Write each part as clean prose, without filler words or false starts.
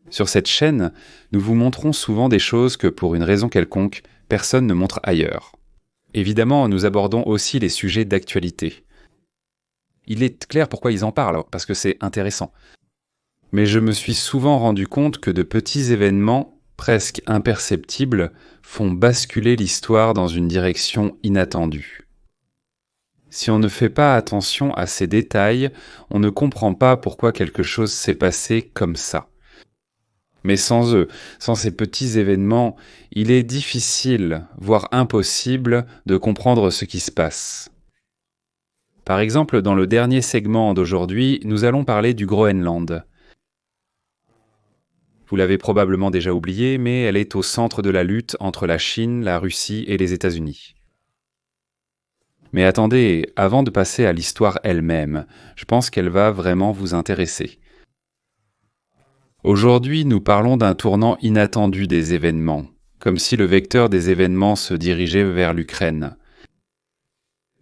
Sur cette chaîne, nous vous montrons souvent des choses que, pour une raison quelconque, personne ne montre ailleurs. Évidemment, nous abordons aussi les sujets d'actualité. Il est clair pourquoi ils en parlent, parce que c'est intéressant. Mais je me suis souvent rendu compte que de petits événements, presque imperceptibles, font basculer l'histoire dans une direction inattendue. Si on ne fait pas attention à ces détails, on ne comprend pas pourquoi quelque chose s'est passé comme ça. Mais sans eux, sans ces petits événements, il est difficile, voire impossible, de comprendre ce qui se passe. Par exemple, dans le dernier segment d'aujourd'hui, nous allons parler du Groenland. Vous l'avez probablement déjà oublié, mais elle est au centre de la lutte entre la Chine, la Russie et les États-Unis. Mais attendez, avant de passer à l'histoire elle-même, je pense qu'elle va vraiment vous intéresser. Aujourd'hui, nous parlons d'un tournant inattendu des événements, comme si le vecteur des événements se dirigeait vers l'Ukraine.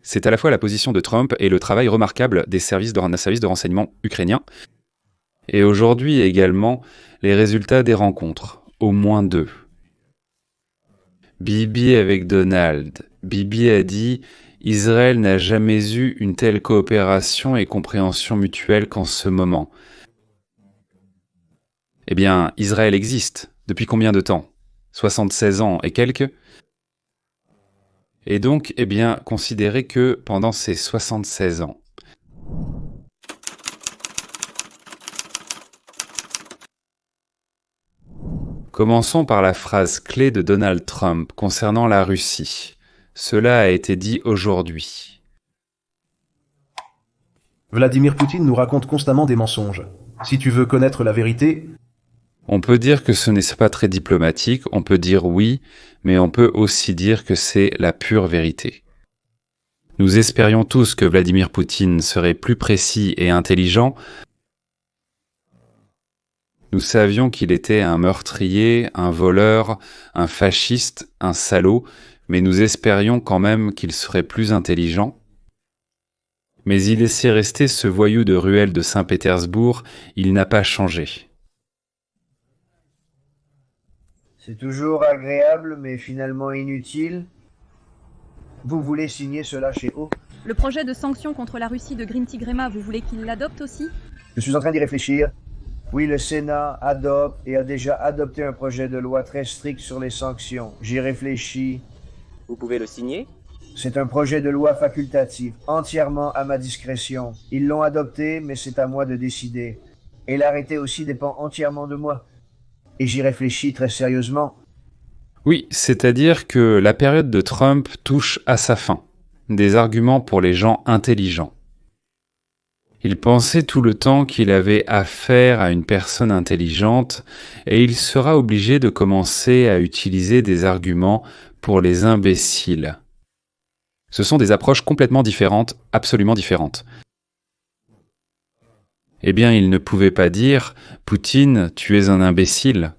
C'est à la fois la position de Trump et le travail remarquable des services de renseignement ukrainiens, et aujourd'hui également les résultats des rencontres, au moins 2. Bibi avec Donald. Bibi a dit « Israël n'a jamais eu une telle coopération et compréhension mutuelle qu'en ce moment ». Eh bien, Israël existe. Depuis combien de temps ? 76 ans et quelques ? Et donc, eh bien, considérez que pendant ces 76 ans, commençons par la phrase clé de Donald Trump concernant la Russie. Cela a été dit aujourd'hui. Vladimir Poutine nous raconte constamment des mensonges. Si tu veux connaître la vérité... On peut dire que ce n'est pas très diplomatique, on peut dire oui, mais on peut aussi dire que c'est la pure vérité. Nous espérions tous que Vladimir Poutine serait plus précis et intelligent. Nous savions qu'il était un meurtrier, un voleur, un fasciste, un salaud, mais nous espérions quand même qu'il serait plus intelligent. Mais il laissait rester ce voyou de ruelle de Saint-Pétersbourg, il n'a pas changé. C'est toujours agréable, mais finalement inutile. Vous voulez signer cela chez O? Le projet de sanctions contre la Russie de Green Tigrema, vous voulez qu'il l'adopte aussi? Je suis en train d'y réfléchir. Oui, le Sénat adopte et a déjà adopté un projet de loi très strict sur les sanctions. J'y réfléchis. Vous pouvez le signer? C'est un projet de loi facultatif, entièrement à ma discrétion. Ils l'ont adopté, mais c'est à moi de décider. Et l'arrêté aussi dépend entièrement de moi. Et j'y réfléchis très sérieusement. Oui, c'est-à-dire que la période de Trump touche à sa fin. Des arguments pour les gens intelligents. Il pensait tout le temps qu'il avait affaire à une personne intelligente et il sera obligé de commencer à utiliser des arguments pour les imbéciles. Ce sont des approches complètement différentes, absolument différentes. Eh bien, il ne pouvait pas dire « Poutine, tu es un imbécile ».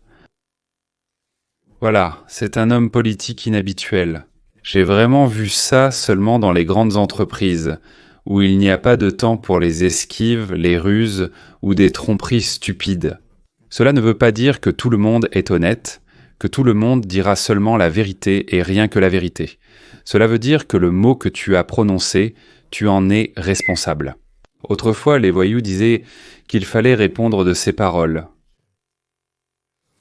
Voilà, c'est un homme politique inhabituel. J'ai vraiment vu ça seulement dans les grandes entreprises, où il n'y a pas de temps pour les esquives, les ruses ou des tromperies stupides. Cela ne veut pas dire que tout le monde est honnête, que tout le monde dira seulement la vérité et rien que la vérité. Cela veut dire que le mot que tu as prononcé, tu en es responsable. Autrefois, les voyous disaient qu'il fallait répondre de ses paroles.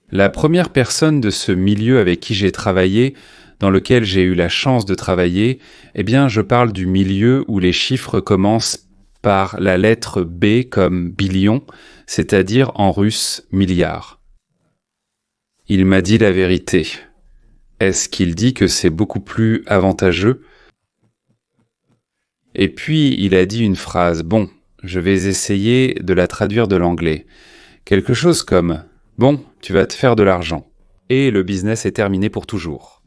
La première personne de ce milieu avec qui j'ai travaillé, dans lequel j'ai eu la chance de travailler, eh bien, je parle du milieu où les chiffres commencent par la lettre B comme billion, c'est-à-dire en russe milliard. Il m'a dit la vérité. Est-ce qu'il dit que c'est beaucoup plus avantageux ? Et puis, il a dit une phrase. Bon, je vais essayer de la traduire de l'anglais. Quelque chose comme « Bon, tu vas te faire de l'argent. » Et le business est terminé pour toujours.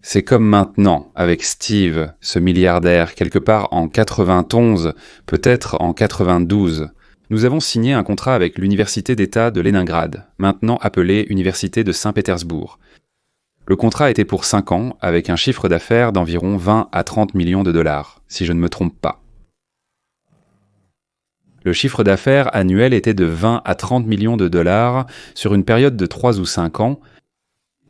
C'est comme maintenant, avec Steve, ce milliardaire, quelque part en 91, peut-être en 92. Nous avons signé un contrat avec l'Université d'État de Leningrad, maintenant appelée Université de Saint-Pétersbourg. Le contrat était pour 5 ans, avec un chiffre d'affaires d'environ 20 à 30 millions de dollars, si je ne me trompe pas. Le chiffre d'affaires annuel était de 20 à 30 millions de dollars sur une période de 3 ou 5 ans,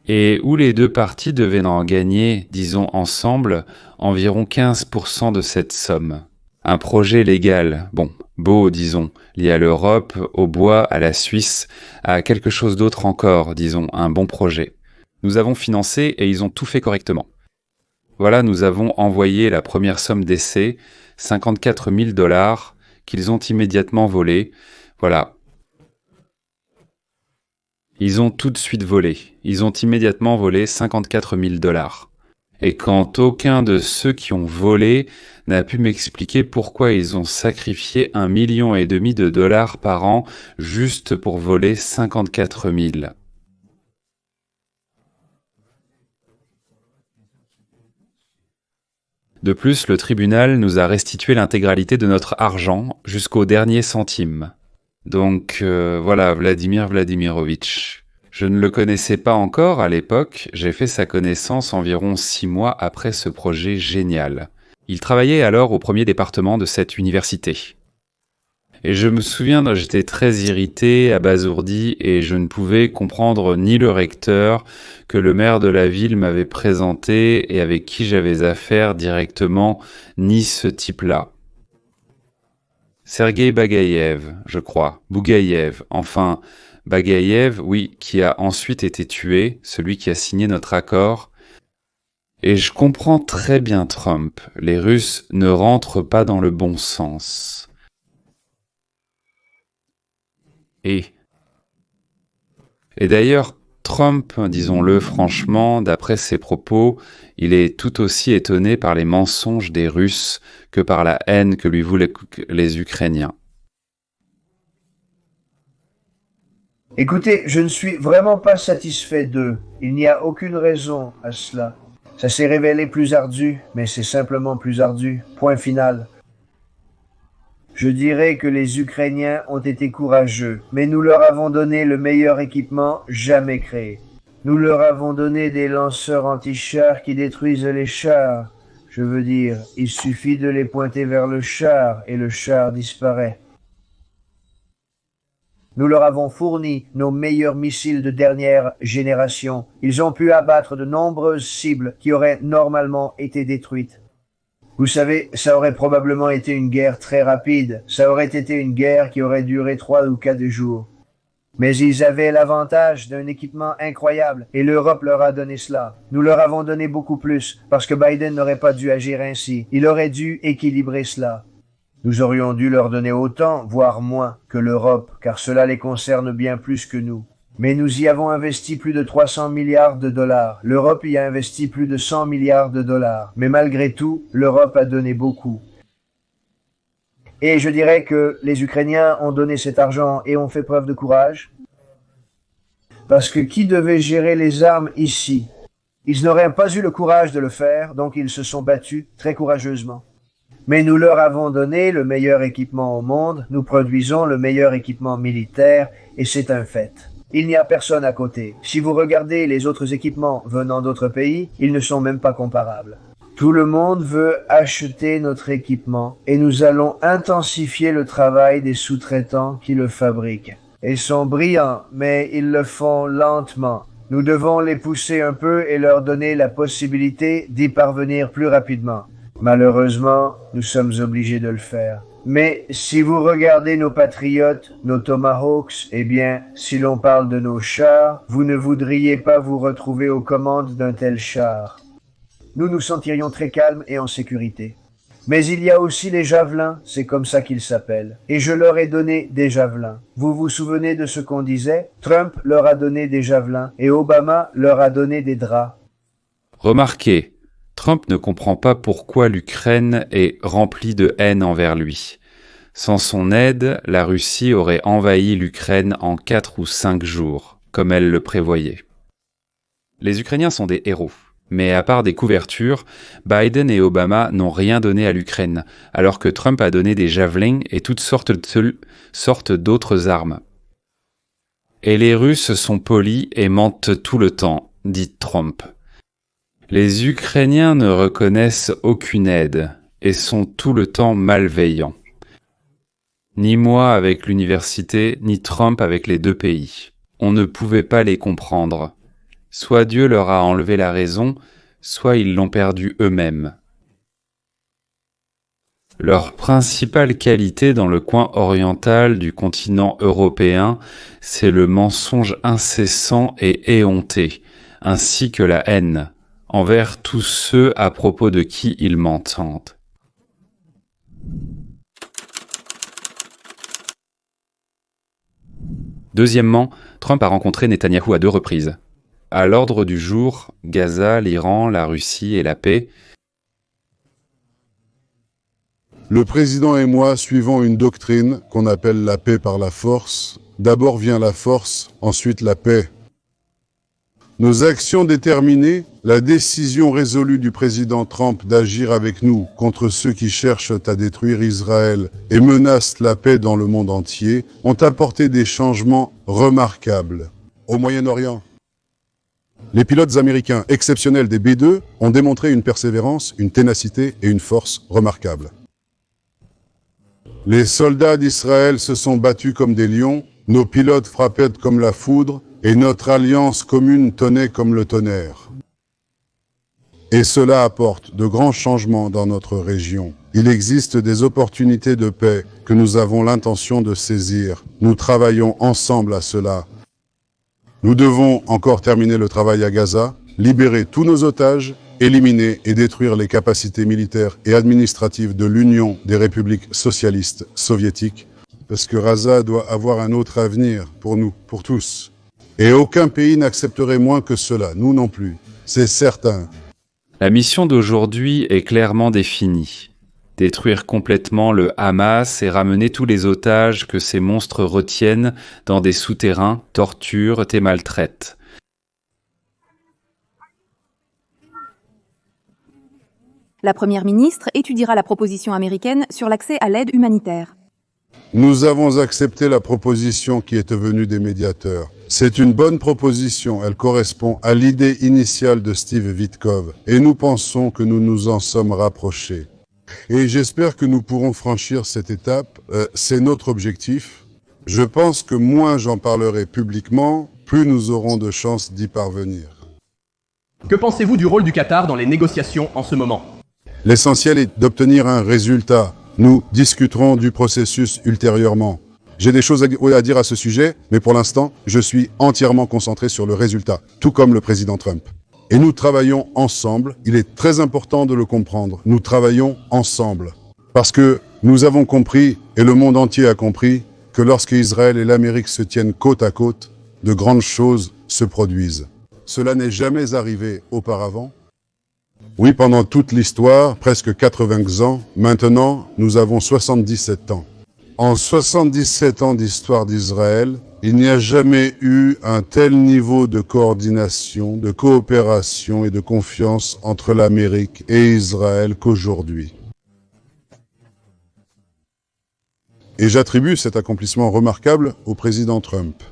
et où les deux parties devaient en gagner, disons ensemble, environ 15% de cette somme. Un projet légal, bon, beau, disons, lié à l'Europe, au bois, à la Suisse, à quelque chose d'autre encore, disons, un bon projet. Nous avons financé et ils ont tout fait correctement. Voilà, nous avons envoyé la première somme d'essai, 54 000 dollars, qu'ils ont immédiatement volé. Voilà. Ils ont tout de suite volé. Ils ont immédiatement volé 54 000 dollars. Et quand aucun de ceux qui ont volé n'a pu m'expliquer pourquoi ils ont sacrifié 1,5 million de dollars par an juste pour voler 54 000. De plus, le tribunal nous a restitué l'intégralité de notre argent jusqu'au dernier centime. Donc voilà, Vladimir Vladimirovitch. Je ne le connaissais pas encore à l'époque, j'ai fait sa connaissance environ 6 mois après ce projet génial. Il travaillait alors au premier département de cette université. Et je me souviens, j'étais très irrité, abasourdi, et je ne pouvais comprendre ni le recteur que le maire de la ville m'avait présenté et avec qui j'avais affaire directement, ni ce type-là. Sergueï Bagaïev, je crois, Bougaïev, enfin, Bagaïev, oui, qui a ensuite été tué, celui qui a signé notre accord. Et je comprends très bien Trump, les Russes ne rentrent pas dans le bon sens. Et d'ailleurs, Trump, disons-le franchement, d'après ses propos, il est tout aussi étonné par les mensonges des Russes que par la haine que lui vouent les Ukrainiens. Écoutez, je ne suis vraiment pas satisfait d'eux. Il n'y a aucune raison à cela. Ça s'est révélé plus ardu, mais c'est simplement plus ardu. Point final. Je dirais que les Ukrainiens ont été courageux, mais nous leur avons donné le meilleur équipement jamais créé. Nous leur avons donné des lanceurs anti-chars qui détruisent les chars. Je veux dire, il suffit de les pointer vers le char et le char disparaît. Nous leur avons fourni nos meilleurs missiles de dernière génération. Ils ont pu abattre de nombreuses cibles qui auraient normalement été détruites. Vous savez, ça aurait probablement été une guerre très rapide. Ça aurait été une guerre qui aurait duré 3 ou 4 jours. Mais ils avaient l'avantage d'un équipement incroyable et l'Europe leur a donné cela. Nous leur avons donné beaucoup plus parce que Biden n'aurait pas dû agir ainsi. Il aurait dû équilibrer cela. Nous aurions dû leur donner autant, voire moins, que l'Europe, car cela les concerne bien plus que nous. Mais nous y avons investi plus de 300 milliards de dollars. L'Europe y a investi plus de 100 milliards de dollars. Mais malgré tout, l'Europe a donné beaucoup. Et je dirais que les Ukrainiens ont donné cet argent et ont fait preuve de courage. Parce que qui devait gérer les armes ici? Ils n'auraient pas eu le courage de le faire, donc ils se sont battus très courageusement. Mais nous leur avons donné le meilleur équipement au monde, nous produisons le meilleur équipement militaire, et c'est un fait. Il n'y a personne à côté. Si vous regardez les autres équipements venant d'autres pays, ils ne sont même pas comparables. Tout le monde veut acheter notre équipement, et nous allons intensifier le travail des sous-traitants qui le fabriquent. Ils sont brillants, mais ils le font lentement. Nous devons les pousser un peu et leur donner la possibilité d'y parvenir plus rapidement. Malheureusement, nous sommes obligés de le faire. Mais si vous regardez nos patriotes, nos Tomahawks, eh bien, si l'on parle de nos chars, vous ne voudriez pas vous retrouver aux commandes d'un tel char. Nous nous sentirions très calmes et en sécurité. Mais il y a aussi les javelins, c'est comme ça qu'ils s'appellent. Et je leur ai donné des javelins. Vous vous souvenez de ce qu'on disait? Trump leur a donné des javelins et Obama leur a donné des draps. Remarquez, Trump ne comprend pas pourquoi l'Ukraine est remplie de haine envers lui. Sans son aide, la Russie aurait envahi l'Ukraine en 4 ou 5 jours, comme elle le prévoyait. Les Ukrainiens sont des héros. Mais à part des couvertures, Biden et Obama n'ont rien donné à l'Ukraine, alors que Trump a donné des javelins et toutes sortes d'autres armes. Et les Russes sont polis et mentent tout le temps, dit Trump. Les Ukrainiens ne reconnaissent aucune aide et sont tout le temps malveillants. Ni moi avec l'université, ni Trump avec les deux pays. On ne pouvait pas les comprendre. Soit Dieu leur a enlevé la raison, soit ils l'ont perdue eux-mêmes. Leur principale qualité dans le coin oriental du continent européen, c'est le mensonge incessant et éhonté, ainsi que la haine, envers tous ceux à propos de qui ils m'entendent. Deuxièmement, Trump a rencontré Netanyahou à 2 reprises. À l'ordre du jour, Gaza, l'Iran, la Russie et la paix. Le président et moi suivons une doctrine qu'on appelle la paix par la force. D'abord vient la force, ensuite la paix. Nos actions déterminées, la décision résolue du président Trump d'agir avec nous contre ceux qui cherchent à détruire Israël et menacent la paix dans le monde entier, ont apporté des changements remarquables. Au Moyen-Orient, les pilotes américains exceptionnels des B-2 ont démontré une persévérance, une ténacité et une force remarquables. Les soldats d'Israël se sont battus comme des lions, nos pilotes frappaient comme la foudre, et notre alliance commune tenait comme le tonnerre. Et cela apporte de grands changements dans notre région. Il existe des opportunités de paix que nous avons l'intention de saisir. Nous travaillons ensemble à cela. Nous devons encore terminer le travail à Gaza, libérer tous nos otages, éliminer et détruire les capacités militaires et administratives de l'Union des républiques socialistes soviétiques, parce que Gaza doit avoir un autre avenir pour nous, pour tous. Et aucun pays n'accepterait moins que cela, nous non plus, c'est certain. La mission d'aujourd'hui est clairement définie. Détruire complètement le Hamas et ramener tous les otages que ces monstres retiennent dans des souterrains, torturent et maltraitent. La Première ministre étudiera la proposition américaine sur l'accès à l'aide humanitaire. Nous avons accepté la proposition qui est venue des médiateurs. C'est une bonne proposition, elle correspond à l'idée initiale de Steve Witkoff, et nous pensons que nous nous en sommes rapprochés. Et j'espère que nous pourrons franchir cette étape, c'est notre objectif. Je pense que moins j'en parlerai publiquement, plus nous aurons de chances d'y parvenir. Que pensez-vous du rôle du Qatar dans les négociations en ce moment ? L'essentiel est d'obtenir un résultat. Nous discuterons du processus ultérieurement. J'ai des choses à dire à ce sujet, mais pour l'instant, je suis entièrement concentré sur le résultat, tout comme le président Trump. Et nous travaillons ensemble, il est très important de le comprendre, nous travaillons ensemble. Parce que nous avons compris, et le monde entier a compris, que lorsque Israël et l'Amérique se tiennent côte à côte, de grandes choses se produisent. Cela n'est jamais arrivé auparavant. Oui, pendant toute l'histoire, presque 80 ans, maintenant, nous avons 77 ans. En 77 ans d'histoire d'Israël, il n'y a jamais eu un tel niveau de coordination, de coopération et de confiance entre l'Amérique et Israël qu'aujourd'hui. Et j'attribue cet accomplissement remarquable au président Trump.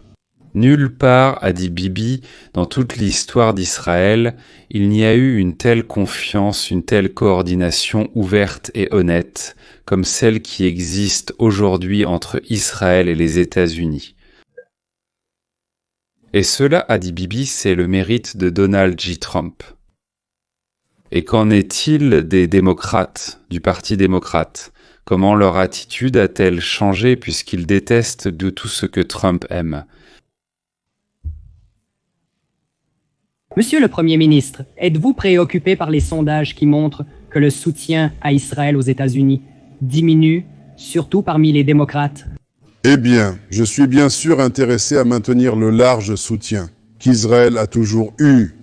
Nulle part, a dit Bibi, dans toute l'histoire d'Israël, il n'y a eu une telle confiance, une telle coordination ouverte et honnête, comme celle qui existe aujourd'hui entre Israël et les États-Unis. Et cela, a dit Bibi, c'est le mérite de Donald J. Trump. Et qu'en est-il des démocrates, du Parti démocrate ? Comment leur attitude a-t-elle changé puisqu'ils détestent de tout ce que Trump aime ? Monsieur le Premier ministre, êtes-vous préoccupé par les sondages qui montrent que le soutien à Israël aux États-Unis diminue, surtout parmi les démocrates? Eh bien, je suis bien sûr intéressé à maintenir le large soutien qu'Israël a toujours eu.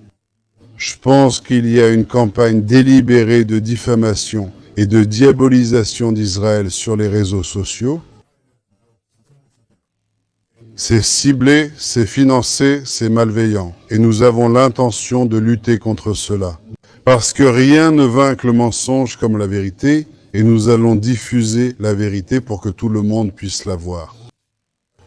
Je pense qu'il y a une campagne délibérée de diffamation et de diabolisation d'Israël sur les réseaux sociaux. C'est ciblé, c'est financé, c'est malveillant. Et nous avons l'intention de lutter contre cela. Parce que rien ne vainque le mensonge comme la vérité, et nous allons diffuser la vérité pour que tout le monde puisse la voir.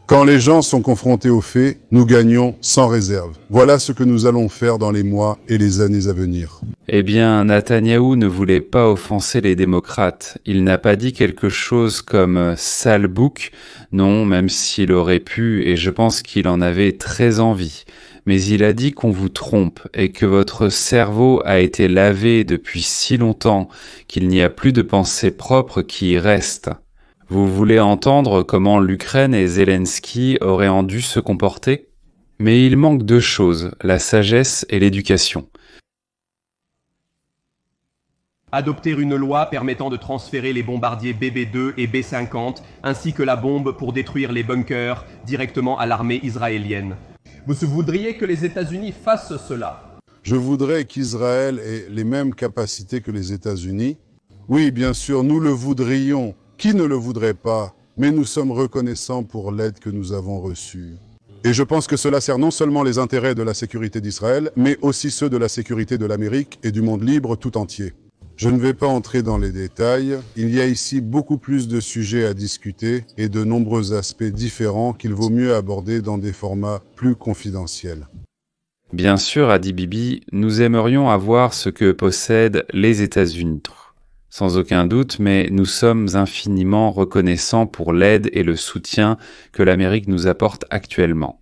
Quand les gens sont confrontés aux faits, nous gagnons sans réserve. Voilà ce que nous allons faire dans les mois et les années à venir. Eh bien, Netanyahou ne voulait pas offenser les démocrates. Il n'a pas dit quelque chose comme « sale bouc ». Non, même s'il aurait pu, et je pense qu'il en avait très envie. Mais il a dit qu'on vous trompe et que votre cerveau a été lavé depuis si longtemps qu'il n'y a plus de pensée propre qui y reste. Vous voulez entendre comment l'Ukraine et Zelensky auraient dû se comporter? Mais il manque deux choses, la sagesse et l'éducation. Adopter une loi permettant de transférer les bombardiers BB-2 et B-50, ainsi que la bombe pour détruire les bunkers directement à l'armée israélienne. Vous voudriez que les États-Unis fassent cela? Je voudrais qu'Israël ait les mêmes capacités que les États-Unis. Oui, bien sûr, nous le voudrions. Qui ne le voudrait pas? Mais nous sommes reconnaissants pour l'aide que nous avons reçue. Et je pense que cela sert non seulement les intérêts de la sécurité d'Israël, mais aussi ceux de la sécurité de l'Amérique et du monde libre tout entier. Je ne vais pas entrer dans les détails. Il y a ici beaucoup plus de sujets à discuter et de nombreux aspects différents qu'il vaut mieux aborder dans des formats plus confidentiels. Bien sûr, a dit Bibi, nous aimerions avoir ce que possèdent les États-Unis. Sans aucun doute, mais nous sommes infiniment reconnaissants pour l'aide et le soutien que l'Amérique nous apporte actuellement.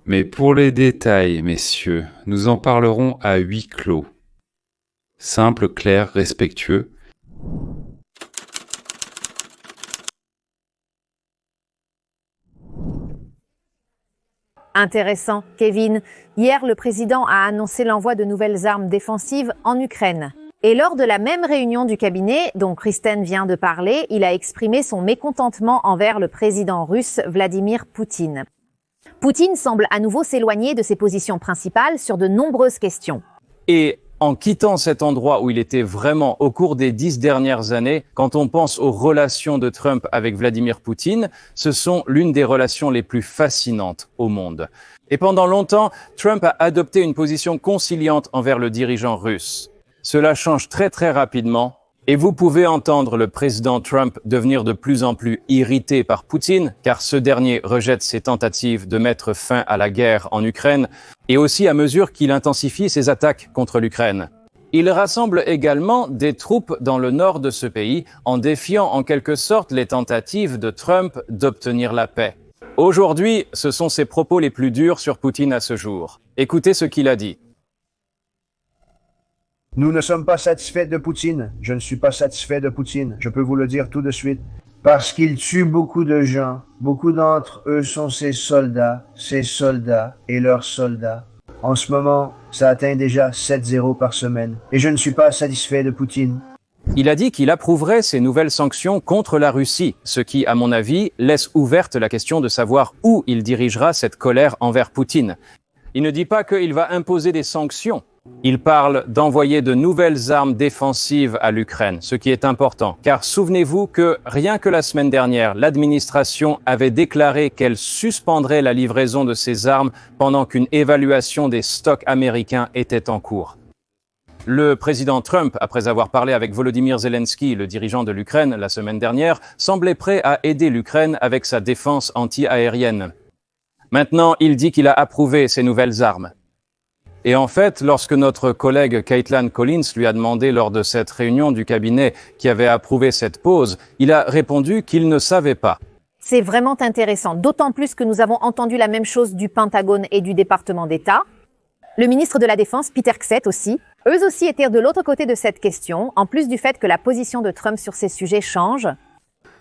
Mais pour les détails, messieurs, nous en parlerons à huis clos. Simple, clair, respectueux. Intéressant, Kevin. Hier, le président a annoncé l'envoi de nouvelles armes défensives en Ukraine. Et lors de la même réunion du cabinet, dont Kristen vient de parler, il a exprimé son mécontentement envers le président russe Vladimir Poutine. Poutine semble à nouveau s'éloigner de ses positions principales sur de nombreuses questions. Et en quittant cet endroit où il était vraiment au cours des 10 dernières années, quand on pense aux relations de Trump avec Vladimir Poutine, ce sont l'une des relations les plus fascinantes au monde. Et pendant longtemps, Trump a adopté une position conciliante envers le dirigeant russe. Cela change très rapidement et vous pouvez entendre le président Trump devenir de plus en plus irrité par Poutine, car ce dernier rejette ses tentatives de mettre fin à la guerre en Ukraine et aussi à mesure qu'il intensifie ses attaques contre l'Ukraine. Il rassemble également des troupes dans le nord de ce pays en défiant en quelque sorte les tentatives de Trump d'obtenir la paix. Aujourd'hui, ce sont ses propos les plus durs sur Poutine à ce jour. Écoutez ce qu'il a dit. Nous ne sommes pas satisfaits de Poutine. Je ne suis pas satisfait de Poutine. Je peux vous le dire tout de suite. Parce qu'il tue beaucoup de gens. Beaucoup d'entre eux sont ses soldats et leurs soldats. En ce moment, ça atteint déjà 7-0 par semaine. Et je ne suis pas satisfait de Poutine. Il a dit qu'il approuverait ces nouvelles sanctions contre la Russie, ce qui, à mon avis, laisse ouverte la question de savoir où il dirigera cette colère envers Poutine. Il ne dit pas qu'il va imposer des sanctions. Il parle d'envoyer de nouvelles armes défensives à l'Ukraine, ce qui est important, car souvenez-vous que rien que la semaine dernière, l'administration avait déclaré qu'elle suspendrait la livraison de ces armes pendant qu'une évaluation des stocks américains était en cours. Le président Trump, après avoir parlé avec Volodymyr Zelensky, le dirigeant de l'Ukraine, la semaine dernière, semblait prêt à aider l'Ukraine avec sa défense anti-aérienne. Maintenant, il dit qu'il a approuvé ces nouvelles armes. Et en fait, lorsque notre collègue Caitlin Collins lui a demandé lors de cette réunion du cabinet qui avait approuvé cette pause, il a répondu qu'il ne savait pas. C'est vraiment intéressant, d'autant plus que nous avons entendu la même chose du Pentagone et du département d'État. Le ministre de la Défense, Peter Ksett aussi, eux aussi étaient de l'autre côté de cette question, en plus du fait que la position de Trump sur ces sujets change.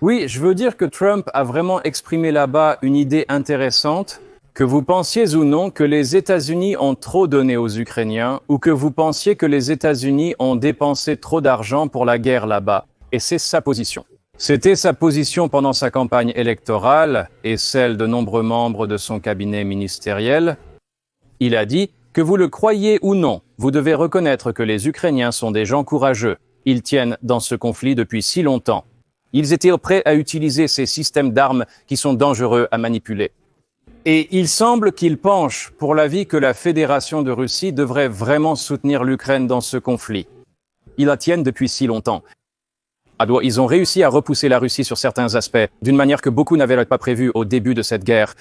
Oui, je veux dire que Trump a vraiment exprimé là-bas une idée intéressante. Que vous pensiez ou non que les États-Unis ont trop donné aux Ukrainiens ou que vous pensiez que les États-Unis ont dépensé trop d'argent pour la guerre là-bas. Et c'est sa position. C'était sa position pendant sa campagne électorale et celle de nombreux membres de son cabinet ministériel. Il a dit que vous le croyiez ou non, vous devez reconnaître que les Ukrainiens sont des gens courageux. Ils tiennent dans ce conflit depuis si longtemps. Ils étaient prêts à utiliser ces systèmes d'armes qui sont dangereux à manipuler. Et il semble qu'il penche pour l'avis que la Fédération de Russie devrait vraiment soutenir l'Ukraine dans ce conflit. Ils la tiennent depuis si longtemps. Ils ont réussi à repousser la Russie sur certains aspects, d'une manière que beaucoup n'avaient pas prévue au début de cette guerre.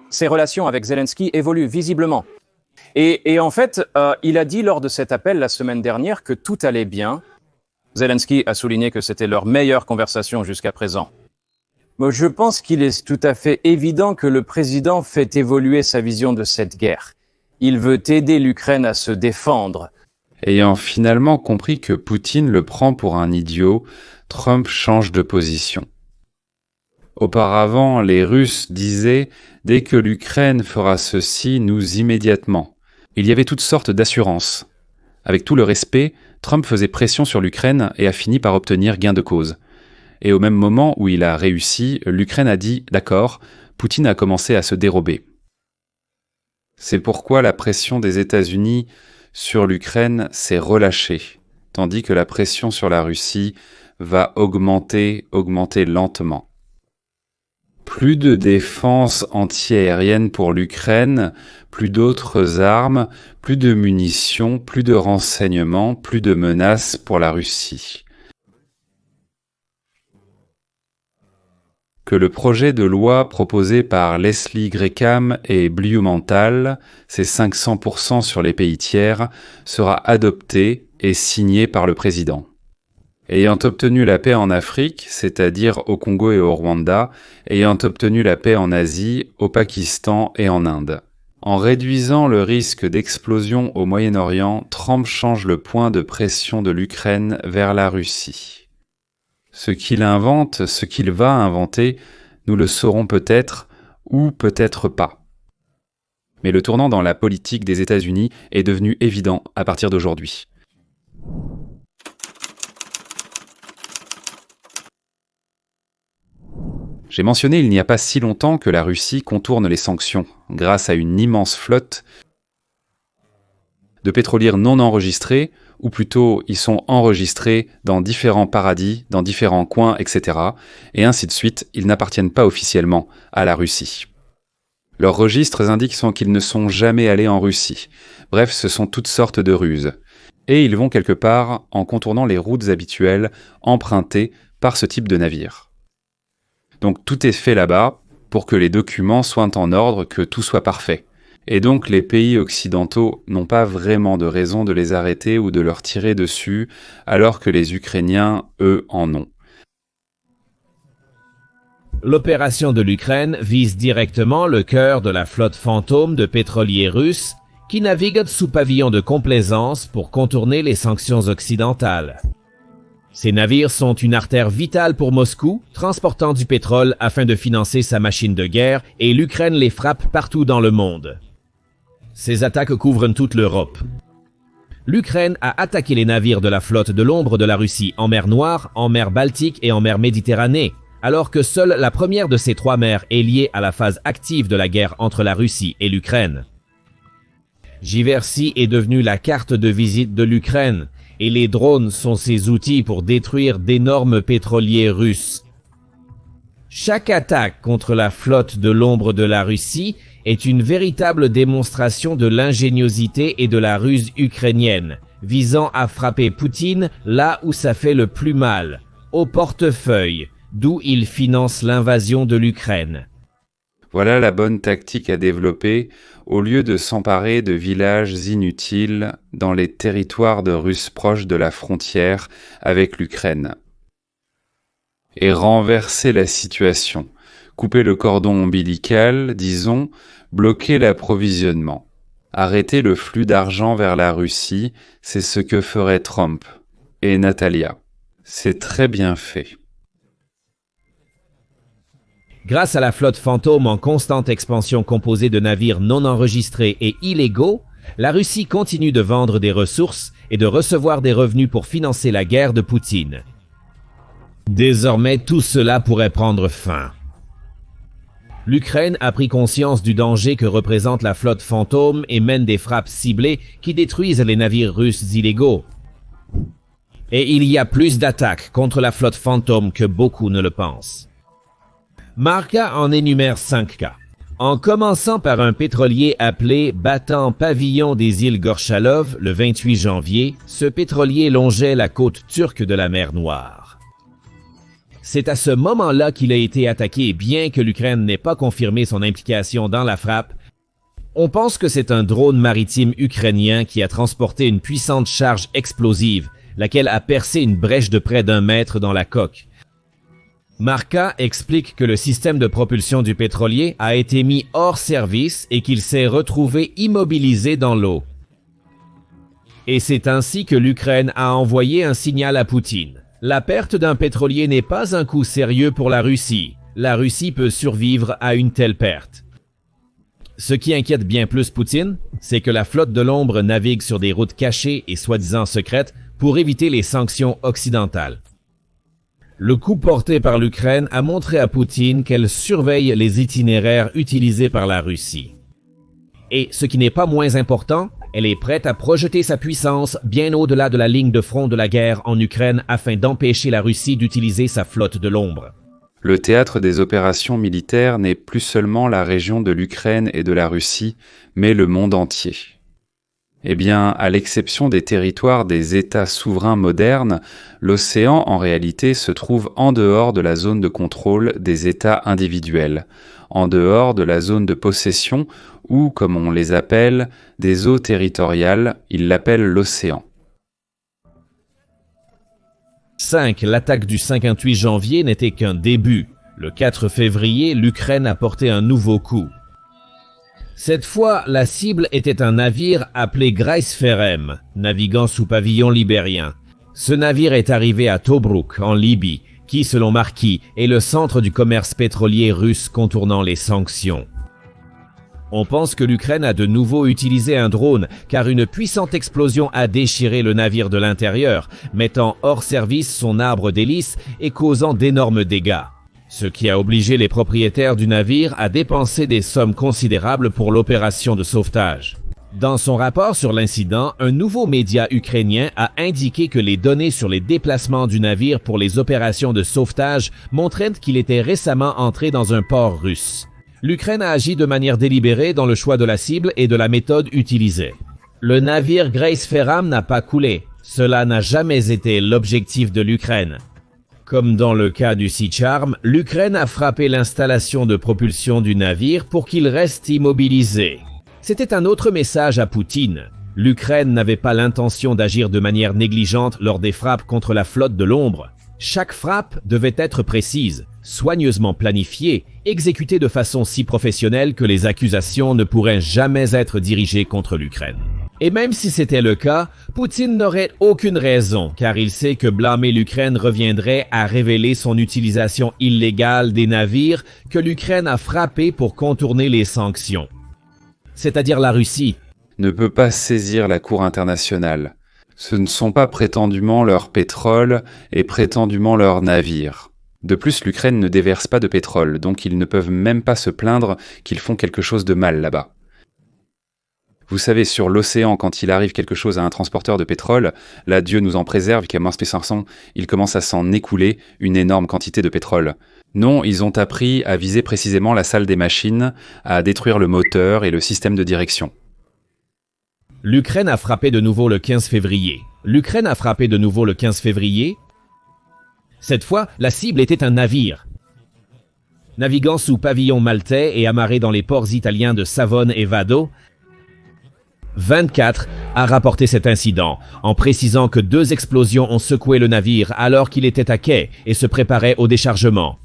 Ses relations avec Zelensky évoluent visiblement. Et en fait, il a dit lors de cet appel la semaine dernière que tout allait bien. Zelensky a souligné que c'était leur meilleure conversation jusqu'à présent. Mais je pense qu'il est tout à fait évident que le président fait évoluer sa vision de cette guerre. Il veut aider l'Ukraine à se défendre. Ayant finalement compris que Poutine le prend pour un idiot, Trump change de position. Auparavant, les Russes disaient « Dès que l'Ukraine fera ceci, nous immédiatement ». Il y avait toutes sortes d'assurances. Avec tout le respect, Trump faisait pression sur l'Ukraine et a fini par obtenir gain de cause. Et au même moment où il a réussi, l'Ukraine a dit « D'accord », Poutine a commencé à se dérober. C'est pourquoi la pression des États-Unis sur l'Ukraine s'est relâchée, tandis que la pression sur la Russie va augmenter lentement. Plus de défense antiaérienne pour l'Ukraine, plus d'autres armes, plus de munitions, plus de renseignements, plus de menaces pour la Russie. Que le projet de loi proposé par Leslie Graham et Blumenthal, c'est 500% sur les pays tiers, sera adopté et signé par le président. Ayant obtenu la paix en Afrique, c'est-à-dire au Congo et au Rwanda, ayant obtenu la paix en Asie, au Pakistan et en Inde. En réduisant le risque d'explosion au Moyen-Orient, Trump change le point de pression de l'Ukraine vers la Russie. Ce qu'il invente, ce qu'il va inventer, nous le saurons peut-être ou peut-être pas. Mais le tournant dans la politique des États-Unis est devenu évident à partir d'aujourd'hui. J'ai mentionné il n'y a pas si longtemps que la Russie contourne les sanctions grâce à une immense flotte de pétroliers non enregistrés, ou plutôt ils sont enregistrés dans différents paradis, dans différents coins, etc. Et ainsi de suite, ils n'appartiennent pas officiellement à la Russie. Leurs registres indiquent qu'ils ne sont jamais allés en Russie. Bref, ce sont toutes sortes de ruses. Et ils vont quelque part en contournant les routes habituelles empruntées par ce type de navire. Donc tout est fait là-bas pour que les documents soient en ordre, que tout soit parfait. Et donc les pays occidentaux n'ont pas vraiment de raison de les arrêter ou de leur tirer dessus, alors que les Ukrainiens, eux, en ont. L'opération de l'Ukraine vise directement le cœur de la flotte fantôme de pétroliers russes qui naviguent sous pavillon de complaisance pour contourner les sanctions occidentales. Ces navires sont une artère vitale pour Moscou, transportant du pétrole afin de financer sa machine de guerre, et l'Ukraine les frappe partout dans le monde. Ces attaques couvrent toute l'Europe. L'Ukraine a attaqué les navires de la flotte de l'ombre de la Russie en mer Noire, en mer Baltique et en mer Méditerranée, alors que seule la première de ces trois mers est liée à la phase active de la guerre entre la Russie et l'Ukraine. Giversy est devenue la carte de visite de l'Ukraine, et les drones sont ses outils pour détruire d'énormes pétroliers russes. Chaque attaque contre la flotte de l'ombre de la Russie est une véritable démonstration de l'ingéniosité et de la ruse ukrainienne, visant à frapper Poutine là où ça fait le plus mal, au portefeuille, d'où il finance l'invasion de l'Ukraine. Voilà la bonne tactique à développer au lieu de s'emparer de villages inutiles dans les territoires de Russes proches de la frontière avec l'Ukraine. Et renverser la situation, couper le cordon ombilical, disons, bloquer l'approvisionnement. Arrêter le flux d'argent vers la Russie, c'est ce que ferait Trump et Natalia. C'est très bien fait. Grâce à la flotte fantôme en constante expansion composée de navires non enregistrés et illégaux, la Russie continue de vendre des ressources et de recevoir des revenus pour financer la guerre de Poutine. Désormais, tout cela pourrait prendre fin. L'Ukraine a pris conscience du danger que représente la flotte fantôme et mène des frappes ciblées qui détruisent les navires russes illégaux. Et il y a plus d'attaques contre la flotte fantôme que beaucoup ne le pensent. Marca en énumère 5 cas. En commençant par un pétrolier appelé battant pavillon des îles Gorchalov le 28 janvier, ce pétrolier longeait la côte turque de la mer Noire. C'est à ce moment-là qu'il a été attaqué, bien que l'Ukraine n'ait pas confirmé son implication dans la frappe. On pense que c'est un drone maritime ukrainien qui a transporté une puissante charge explosive, laquelle a percé une brèche de près d'1 mètre dans la coque. Marca explique que le système de propulsion du pétrolier a été mis hors service et qu'il s'est retrouvé immobilisé dans l'eau. Et c'est ainsi que l'Ukraine a envoyé un signal à Poutine. La perte d'un pétrolier n'est pas un coup sérieux pour la Russie. La Russie peut survivre à une telle perte. Ce qui inquiète bien plus Poutine, c'est que la flotte de l'ombre navigue sur des routes cachées et soi-disant secrètes pour éviter les sanctions occidentales. Le coup porté par l'Ukraine a montré à Poutine qu'elle surveille les itinéraires utilisés par la Russie. Et ce qui n'est pas moins important, elle est prête à projeter sa puissance bien au-delà de la ligne de front de la guerre en Ukraine afin d'empêcher la Russie d'utiliser sa flotte de l'ombre. Le théâtre des opérations militaires n'est plus seulement la région de l'Ukraine et de la Russie, mais le monde entier. Eh bien, à l'exception des territoires des États souverains modernes, l'océan en réalité se trouve en dehors de la zone de contrôle des États individuels, en dehors de la zone de possession ou, comme on les appelle, des eaux territoriales, ils l'appellent l'océan. 5. L'attaque du 58 janvier n'était qu'un début. Le 4 février, l'Ukraine a porté un nouveau coup. Cette fois, la cible était un navire appelé Greisferem, naviguant sous pavillon libérien. Ce navire est arrivé à Tobruk, en Libye, qui, selon Marquis, est le centre du commerce pétrolier russe contournant les sanctions. On pense que l'Ukraine a de nouveau utilisé un drone, car une puissante explosion a déchiré le navire de l'intérieur, mettant hors service son arbre d'hélice et causant d'énormes dégâts. Ce qui a obligé les propriétaires du navire à dépenser des sommes considérables pour l'opération de sauvetage. Dans son rapport sur l'incident, un nouveau média ukrainien a indiqué que les données sur les déplacements du navire pour les opérations de sauvetage montraient qu'il était récemment entré dans un port russe. L'Ukraine a agi de manière délibérée dans le choix de la cible et de la méthode utilisée. Le navire Greisferam n'a pas coulé. Cela n'a jamais été l'objectif de l'Ukraine. Comme dans le cas du Sea Charm, l'Ukraine a frappé l'installation de propulsion du navire pour qu'il reste immobilisé. C'était un autre message à Poutine. L'Ukraine n'avait pas l'intention d'agir de manière négligente lors des frappes contre la flotte de l'ombre. Chaque frappe devait être précise, soigneusement planifiée, exécutée de façon si professionnelle que les accusations ne pourraient jamais être dirigées contre l'Ukraine. Et même si c'était le cas, Poutine n'aurait aucune raison, car il sait que blâmer l'Ukraine reviendrait à révéler son utilisation illégale des navires que l'Ukraine a frappés pour contourner les sanctions. C'est-à-dire la Russie ne peut pas saisir la Cour internationale. Ce ne sont pas prétendument leur pétrole et prétendument leurs navires. De plus, l'Ukraine ne déverse pas de pétrole, donc ils ne peuvent même pas se plaindre qu'ils font quelque chose de mal là-bas. Vous savez, sur l'océan, quand il arrive quelque chose à un transporteur de pétrole, là, Dieu nous en préserve, qu'à mince P500, il commence à s'en écouler une énorme quantité de pétrole. Non, ils ont appris à viser précisément la salle des machines, à détruire le moteur et le système de direction. L'Ukraine a frappé de nouveau le 15 février. Cette fois, la cible était un navire. Naviguant sous pavillon maltais et amarré dans les ports italiens de Savone et Vado, 24 a rapporté cet incident, en précisant que 2 explosions ont secoué le navire alors qu'il était à quai et se préparait au déchargement.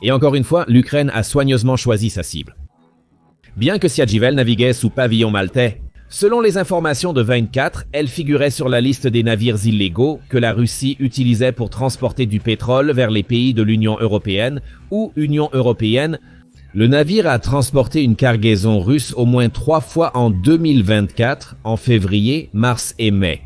Et encore une fois, l'Ukraine a soigneusement choisi sa cible. Bien que Siadjivel naviguait sous pavillon maltais, selon les informations de 24, elle figurait sur la liste des navires illégaux que la Russie utilisait pour transporter du pétrole vers les pays de l'Union européenne ou Union européenne. Le navire a transporté une cargaison russe au moins 3 fois en 2024, en février, mars et mai.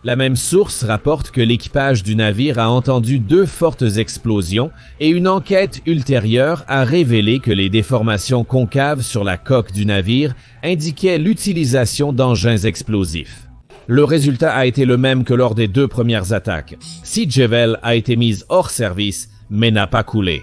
La même source rapporte que l'équipage du navire a entendu 2 fortes explosions et une enquête ultérieure a révélé que les déformations concaves sur la coque du navire indiquaient l'utilisation d'engins explosifs. Le résultat a été le même que lors des 2 premières attaques. Siadjivel a été mise hors service, mais n'a pas coulé.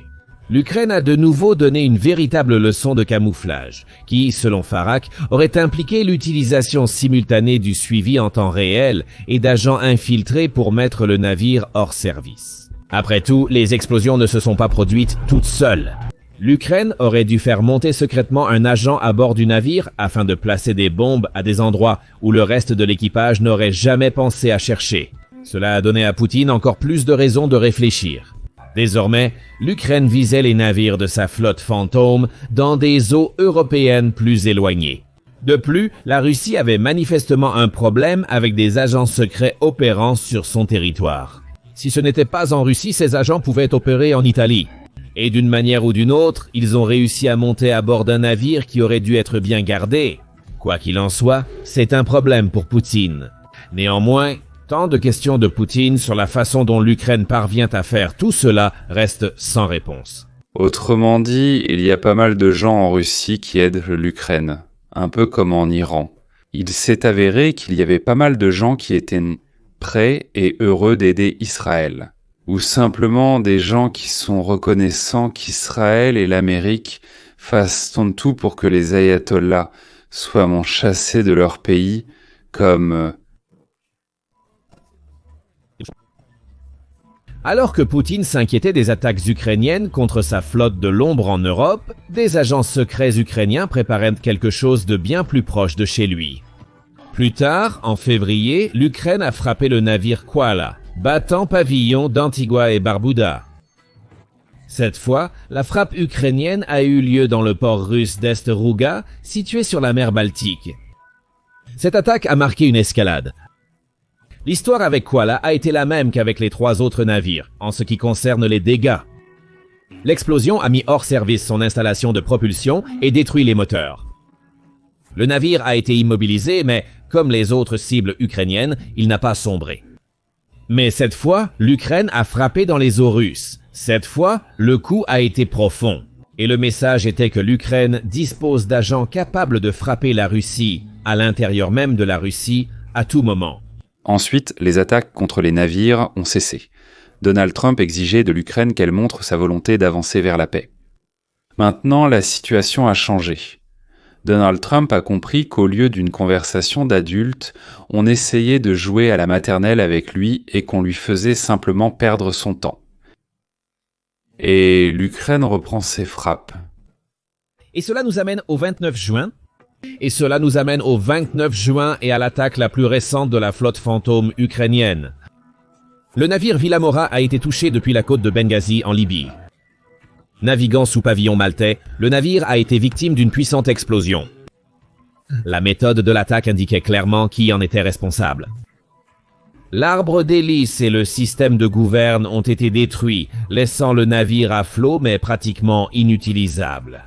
L'Ukraine a de nouveau donné une véritable leçon de camouflage, qui, selon Farak, aurait impliqué l'utilisation simultanée du suivi en temps réel et d'agents infiltrés pour mettre le navire hors service. Après tout, les explosions ne se sont pas produites toutes seules. L'Ukraine aurait dû faire monter secrètement un agent à bord du navire afin de placer des bombes à des endroits où le reste de l'équipage n'aurait jamais pensé à chercher. Cela a donné à Poutine encore plus de raisons de réfléchir. Désormais, l'Ukraine visait les navires de sa flotte fantôme dans des eaux européennes plus éloignées. De plus, la Russie avait manifestement un problème avec des agents secrets opérant sur son territoire. Si ce n'était pas en Russie, ces agents pouvaient opérer en Italie. Et d'une manière ou d'une autre, ils ont réussi à monter à bord d'un navire qui aurait dû être bien gardé. Quoi qu'il en soit, c'est un problème pour Poutine. Néanmoins, tant de questions de Poutine sur la façon dont l'Ukraine parvient à faire tout cela restent sans réponse. Autrement dit, il y a pas mal de gens en Russie qui aident l'Ukraine, un peu comme en Iran. Il s'est avéré qu'il y avait pas mal de gens qui étaient prêts et heureux d'aider Israël, ou simplement des gens qui sont reconnaissants qu'Israël et l'Amérique fassent tout pour que les ayatollahs soient chassés de leur pays, comme... Alors que Poutine s'inquiétait des attaques ukrainiennes contre sa flotte de l'ombre en Europe, des agents secrets ukrainiens préparaient quelque chose de bien plus proche de chez lui. Plus tard, en février, l'Ukraine a frappé le navire Koala, battant pavillon d'Antigua et Barbuda. Cette fois, la frappe ukrainienne a eu lieu dans le port russe d'Est-Rouga, situé sur la mer Baltique. Cette attaque a marqué une escalade. L'histoire avec Koala a été la même qu'avec les 3 autres navires, en ce qui concerne les dégâts. L'explosion a mis hors service son installation de propulsion et détruit les moteurs. Le navire a été immobilisé, mais, comme les autres cibles ukrainiennes, il n'a pas sombré. Mais cette fois, l'Ukraine a frappé dans les eaux russes. Cette fois, le coup a été profond. Et le message était que l'Ukraine dispose d'agents capables de frapper la Russie, à l'intérieur même de la Russie, à tout moment. Ensuite, les attaques contre les navires ont cessé. Donald Trump exigeait de l'Ukraine qu'elle montre sa volonté d'avancer vers la paix. Maintenant, la situation a changé. Donald Trump a compris qu'au lieu d'une conversation d'adultes, on essayait de jouer à la maternelle avec lui et qu'on lui faisait simplement perdre son temps. Et l'Ukraine reprend ses frappes. Et cela nous amène au 29 juin. Et cela nous amène au 29 juin et à l'attaque la plus récente de la flotte fantôme ukrainienne. Le navire Vilamora a été touché depuis la côte de Benghazi en Libye. Naviguant sous pavillon maltais, le navire a été victime d'une puissante explosion. La méthode de l'attaque indiquait clairement qui en était responsable. L'arbre d'hélice et le système de gouverne ont été détruits, laissant le navire à flot mais pratiquement inutilisable.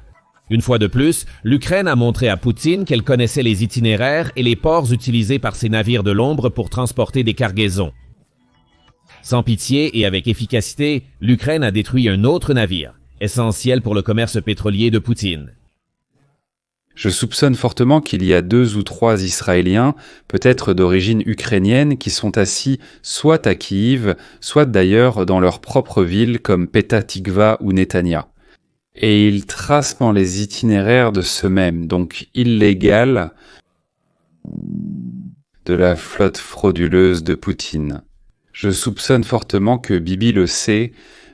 Une fois de plus, l'Ukraine a montré à Poutine qu'elle connaissait les itinéraires et les ports utilisés par ces navires de l'ombre pour transporter des cargaisons. Sans pitié et avec efficacité, l'Ukraine a détruit un autre navire, essentiel pour le commerce pétrolier de Poutine. Je soupçonne fortement qu'il y a 2 ou 3 Israéliens, peut-être d'origine ukrainienne, qui sont assis soit à Kiev, soit d'ailleurs dans leur propre ville comme Petah Tikva ou Netanya. Et ils tracent les itinéraires de ce même, donc illégal, de la flotte frauduleuse de Poutine. Je soupçonne fortement que Bibi le sait,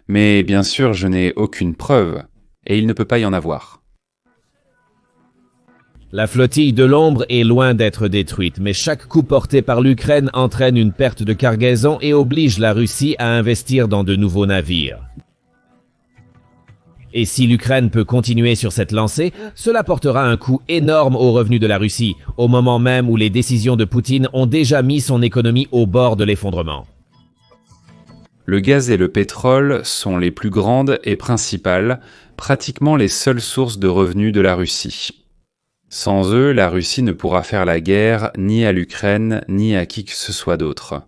mais bien sûr je n'ai aucune preuve, et il ne peut pas y en avoir. La flottille de l'ombre est loin d'être détruite, mais chaque coup porté par l'Ukraine entraîne une perte de cargaison et oblige la Russie à investir dans de nouveaux navires. Et si l'Ukraine peut continuer sur cette lancée, cela portera un coup énorme aux revenus de la Russie, au moment même où les décisions de Poutine ont déjà mis son économie au bord de l'effondrement. Le gaz et le pétrole sont les plus grandes et principales, pratiquement les seules sources de revenus de la Russie. Sans eux, la Russie ne pourra faire la guerre ni à l'Ukraine ni à qui que ce soit d'autre.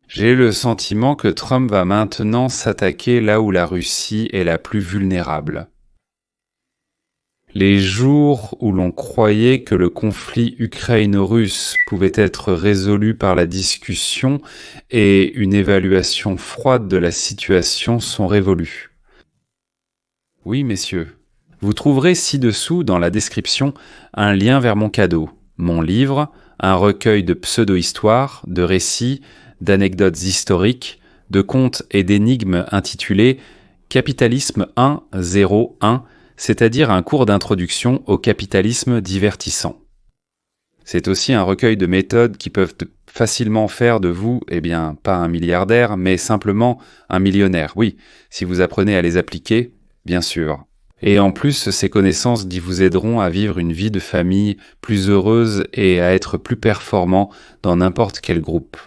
J'ai le sentiment que Trump va maintenant s'attaquer là où la Russie est la plus vulnérable. Les jours où l'on croyait que le conflit ukraino-russe pouvait être résolu par la discussion et une évaluation froide de la situation sont révolus. Oui, messieurs, vous trouverez ci-dessous dans la description un lien vers mon cadeau, mon livre, un recueil de pseudo-histoires, de récits, d'anecdotes historiques, de contes et d'énigmes intitulé Capitalisme 1.0.1, c'est-à-dire un cours d'introduction au capitalisme divertissant. C'est aussi un recueil de méthodes qui peuvent facilement faire de vous, pas un milliardaire, mais simplement un millionnaire. Oui, si vous apprenez à les appliquer, bien sûr. Et en plus, ces connaissances vous aideront à vivre une vie de famille plus heureuse et à être plus performant dans n'importe quel groupe.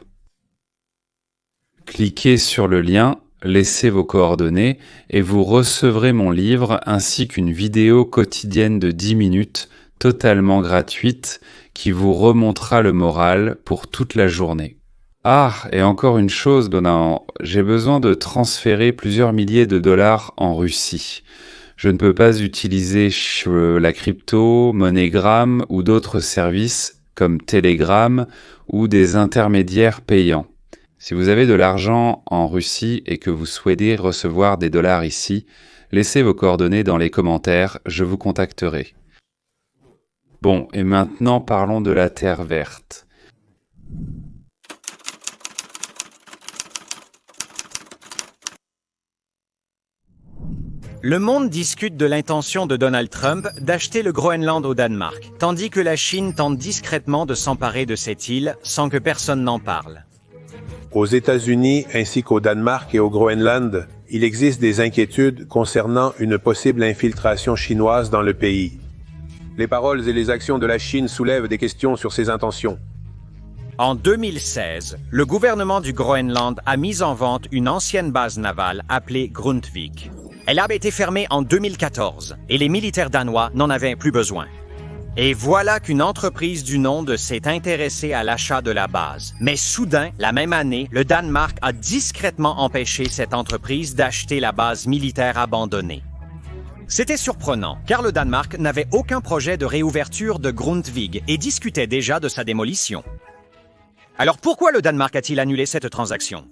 Cliquez sur le lien, laissez vos coordonnées et vous recevrez mon livre ainsi qu'une vidéo quotidienne de 10 minutes totalement gratuite qui vous remontera le moral pour toute la journée. Ah, et encore une chose, Donald, j'ai besoin de transférer plusieurs milliers de dollars en Russie. Je ne peux pas utiliser la crypto, MoneyGram ou d'autres services comme Telegram ou des intermédiaires payants. Si vous avez de l'argent en Russie et que vous souhaitez recevoir des dollars ici, laissez vos coordonnées dans les commentaires, je vous contacterai. Bon, et maintenant parlons de la Terre verte. Le monde discute de l'intention de Donald Trump d'acheter le Groenland au Danemark, tandis que la Chine tente discrètement de s'emparer de cette île sans que personne n'en parle. Aux États-Unis ainsi qu'au Danemark et au Groenland, il existe des inquiétudes concernant une possible infiltration chinoise dans le pays. Les paroles et les actions de la Chine soulèvent des questions sur ses intentions. En 2016, le gouvernement du Groenland a mis en vente une ancienne base navale appelée Grundtvig. Elle avait été fermée en 2014 et les militaires danois n'en avaient plus besoin. Et voilà qu'une entreprise du nom de s'est intéressée à l'achat de la base. Mais soudain, la même année, le Danemark a discrètement empêché cette entreprise d'acheter la base militaire abandonnée. C'était surprenant, car le Danemark n'avait aucun projet de réouverture de Grundtvig et discutait déjà de sa démolition. Alors pourquoi le Danemark a-t-il annulé cette transaction?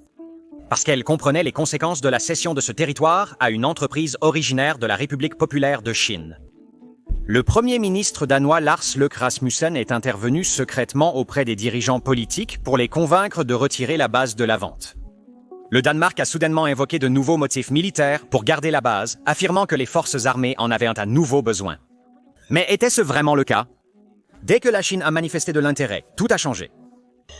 Parce qu'elle comprenait les conséquences de la cession de ce territoire à une entreprise originaire de la République populaire de Chine. Le premier ministre danois Lars Løkke Rasmussen est intervenu secrètement auprès des dirigeants politiques pour les convaincre de retirer la base de la vente. Le Danemark a soudainement invoqué de nouveaux motifs militaires pour garder la base, affirmant que les forces armées en avaient un nouveau besoin. Mais était-ce vraiment le cas? Dès que la Chine a manifesté de l'intérêt, tout a changé.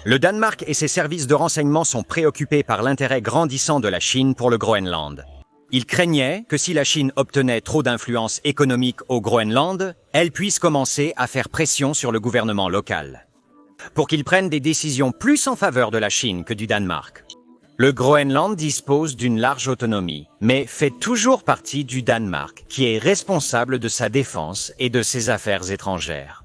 Le Danemark et ses services de renseignement sont préoccupés par l'intérêt grandissant de la Chine pour le Groenland. Ils craignaient que si la Chine obtenait trop d'influence économique au Groenland, elle puisse commencer à faire pression sur le gouvernement local, pour qu'il prenne des décisions plus en faveur de la Chine que du Danemark. Le Groenland dispose d'une large autonomie, mais fait toujours partie du Danemark, qui est responsable de sa défense et de ses affaires étrangères.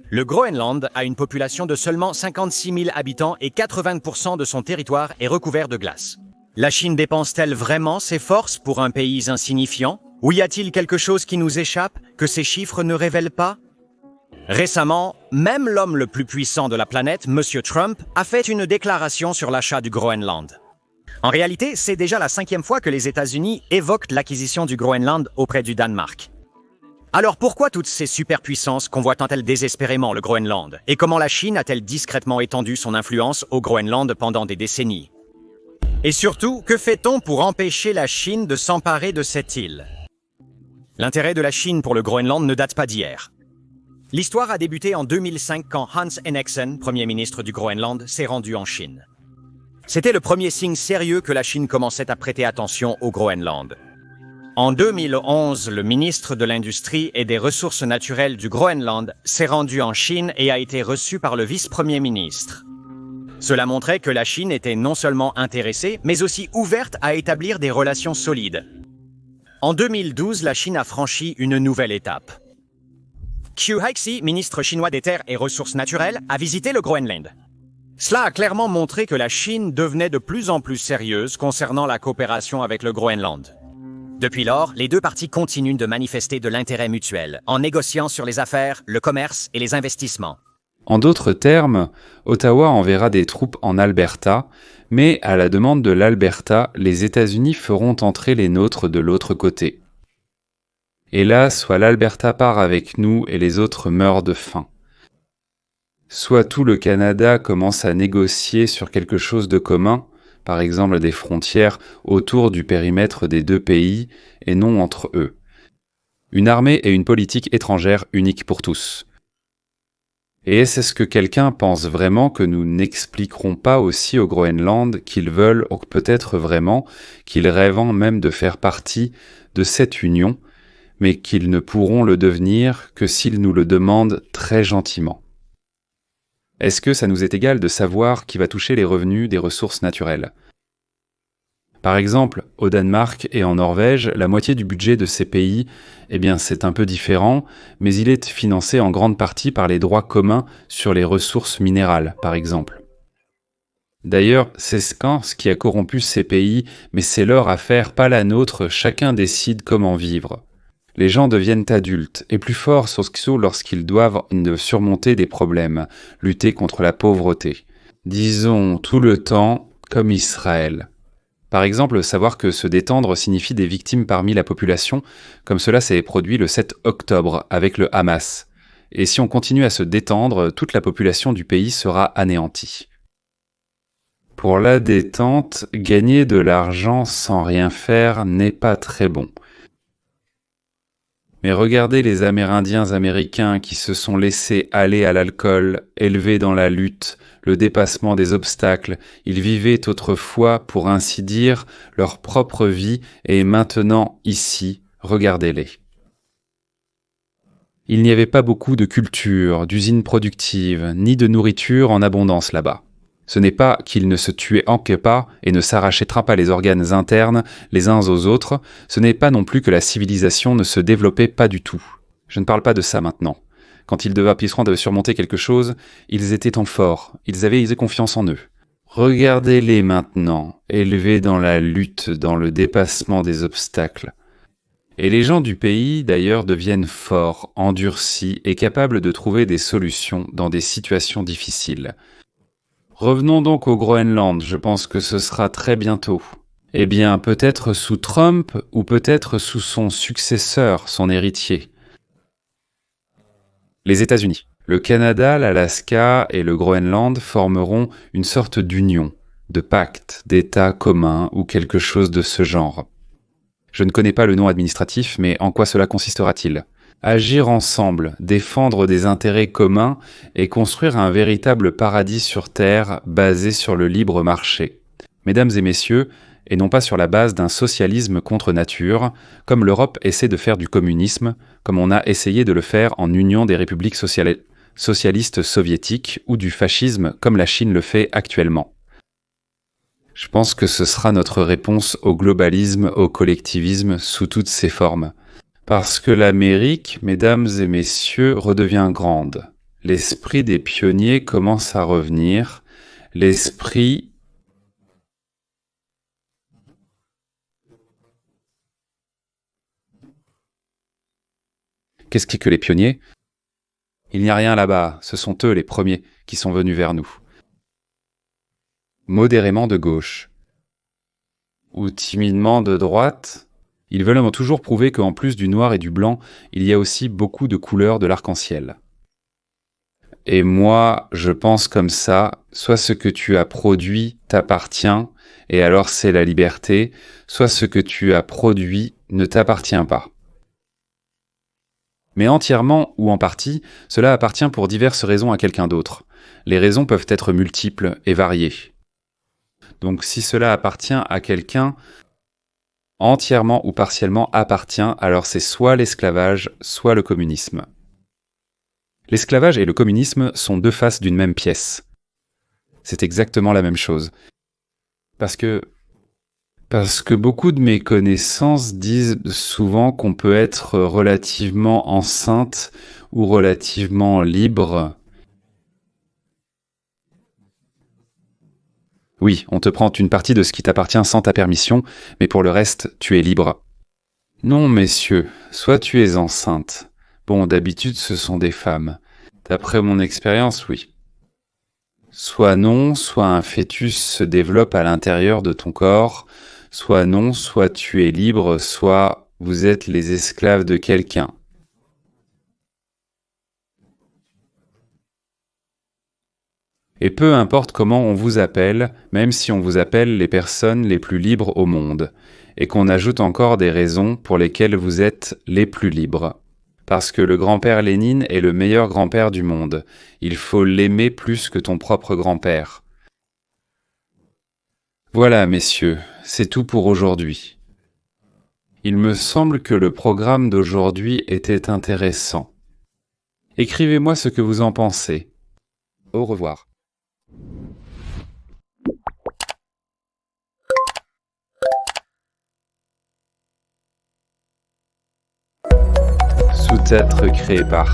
Le Groenland a une population de seulement 56 000 habitants et 80% de son territoire est recouvert de glace. La Chine dépense-t-elle vraiment ses forces pour un pays insignifiant? Ou y a-t-il quelque chose qui nous échappe, que ces chiffres ne révèlent pas? Récemment, même l'homme le plus puissant de la planète, M. Trump, a fait une déclaration sur l'achat du Groenland. En réalité, c'est déjà la 5e fois que les États-Unis évoquent l'acquisition du Groenland auprès du Danemark. Alors pourquoi toutes ces superpuissances convoitent-elles désespérément le Groenland? Et comment la Chine a-t-elle discrètement étendu son influence au Groenland pendant des décennies? Et surtout, que fait-on pour empêcher la Chine de s'emparer de cette île? L'intérêt de la Chine pour le Groenland ne date pas d'hier. L'histoire a débuté en 2005 quand Hans Henriksen, Premier ministre du Groenland, s'est rendu en Chine. C'était le premier signe sérieux que la Chine commençait à prêter attention au Groenland. En 2011, le ministre de l'Industrie et des Ressources naturelles du Groenland s'est rendu en Chine et a été reçu par le vice-premier ministre. Cela montrait que la Chine était non seulement intéressée, mais aussi ouverte à établir des relations solides. En 2012, la Chine a franchi une nouvelle étape. Qiu Haixi, ministre chinois des Terres et Ressources naturelles, a visité le Groenland. Cela a clairement montré que la Chine devenait de plus en plus sérieuse concernant la coopération avec le Groenland. Depuis lors, les deux parties continuent de manifester de l'intérêt mutuel, en négociant sur les affaires, le commerce et les investissements. En d'autres termes, Ottawa enverra des troupes en Alberta, mais à la demande de l'Alberta, les États-Unis feront entrer les nôtres de l'autre côté. Et là, soit l'Alberta part avec nous et les autres meurent de faim. Soit tout le Canada commence à négocier sur quelque chose de commun, par exemple des frontières autour du périmètre des deux pays et non entre eux. Une armée et une politique étrangère unique pour tous. Et est-ce que quelqu'un pense vraiment que nous n'expliquerons pas aussi au Groenland qu'ils veulent, ou peut-être vraiment, qu'ils rêvent même de faire partie de cette union, mais qu'ils ne pourront le devenir que s'ils nous le demandent très gentiment? Est-ce que ça nous est égal de savoir qui va toucher les revenus des ressources naturelles? Par exemple, au Danemark et en Norvège, la moitié du budget de ces pays, eh bien c'est un peu différent, mais il est financé en grande partie par les droits communs sur les ressources minérales, par exemple. D'ailleurs, c'est ce qui a corrompu ces pays, mais c'est leur affaire, pas la nôtre, chacun décide comment vivre. Les gens deviennent adultes et plus forts surtout lorsqu'ils doivent surmonter des problèmes, lutter contre la pauvreté. Disons tout le temps comme Israël. Par exemple, savoir que se détendre signifie des victimes parmi la population, comme cela s'est produit le 7 octobre avec le Hamas. Et si on continue à se détendre, toute la population du pays sera anéantie. Pour la détente, gagner de l'argent sans rien faire n'est pas très bon. Mais regardez les Amérindiens américains qui se sont laissés aller à l'alcool, élevés dans la lutte, le dépassement des obstacles. Ils vivaient autrefois, pour ainsi dire, leur propre vie, et maintenant, ici, regardez-les. Il n'y avait pas beaucoup de culture, d'usines productives, ni de nourriture en abondance là-bas. Ce n'est pas qu'ils ne se tuaient pas et ne s'arrachaient pas les organes internes les uns aux autres, ce n'est pas non plus que la civilisation ne se développait pas du tout. Je ne parle pas de ça maintenant. Quand ils devaient surmonter quelque chose, ils étaient en fort, ils avaient confiance en eux. Regardez-les maintenant, élevés dans la lutte, dans le dépassement des obstacles. Et les gens du pays, d'ailleurs, deviennent forts, endurcis et capables de trouver des solutions dans des situations difficiles. Revenons donc au Groenland, je pense que ce sera très bientôt. Eh bien, peut-être sous Trump ou peut-être sous son successeur, son héritier. Les États-Unis, le Canada, l'Alaska et le Groenland formeront une sorte d'union, de pacte, d'État commun ou quelque chose de ce genre. Je ne connais pas le nom administratif, mais en quoi cela consistera-t-il ? Agir ensemble, défendre des intérêts communs et construire un véritable paradis sur Terre basé sur le libre marché. Mesdames et messieurs, et non pas sur la base d'un socialisme contre nature, comme l'Europe essaie de faire du communisme, comme on a essayé de le faire en Union des républiques socialistes soviétiques ou du fascisme comme la Chine le fait actuellement. Je pense que ce sera notre réponse au globalisme, au collectivisme sous toutes ses formes. Parce que l'Amérique, mesdames et messieurs, redevient grande. L'esprit des pionniers commence à revenir. L'esprit... Qu'est-ce que les pionniers ? Il n'y a rien là-bas, ce sont eux les premiers qui sont venus vers nous. Modérément de gauche. Ou timidement de droite ? Ils veulent toujours prouver qu'en plus du noir et du blanc, il y a aussi beaucoup de couleurs de l'arc-en-ciel. Et moi, je pense comme ça, soit ce que tu as produit t'appartient, et alors c'est la liberté, soit ce que tu as produit ne t'appartient pas. Mais entièrement ou en partie, cela appartient pour diverses raisons à quelqu'un d'autre. Les raisons peuvent être multiples et variées. Donc si cela appartient à quelqu'un, entièrement ou partiellement appartient, alors c'est soit l'esclavage, soit le communisme. L'esclavage et le communisme sont deux faces d'une même pièce. C'est exactement la même chose. Parce que beaucoup de mes connaissances disent souvent qu'on peut être relativement enceinte ou relativement libre. Oui, on te prend une partie de ce qui t'appartient sans ta permission, mais pour le reste, tu es libre. Non, messieurs, soit tu es enceinte. Bon, d'habitude, ce sont des femmes. D'après mon expérience, oui. Soit non, soit un fœtus se développe à l'intérieur de ton corps, soit non, soit tu es libre, soit vous êtes les esclaves de quelqu'un. Et peu importe comment on vous appelle, même si on vous appelle les personnes les plus libres au monde, et qu'on ajoute encore des raisons pour lesquelles vous êtes les plus libres. Parce que le grand-père Lénine est le meilleur grand-père du monde. Il faut l'aimer plus que ton propre grand-père. Voilà, messieurs, c'est tout pour aujourd'hui. Il me semble que le programme d'aujourd'hui était intéressant. Écrivez-moi ce que vous en pensez. Au revoir. Sous-titres créés par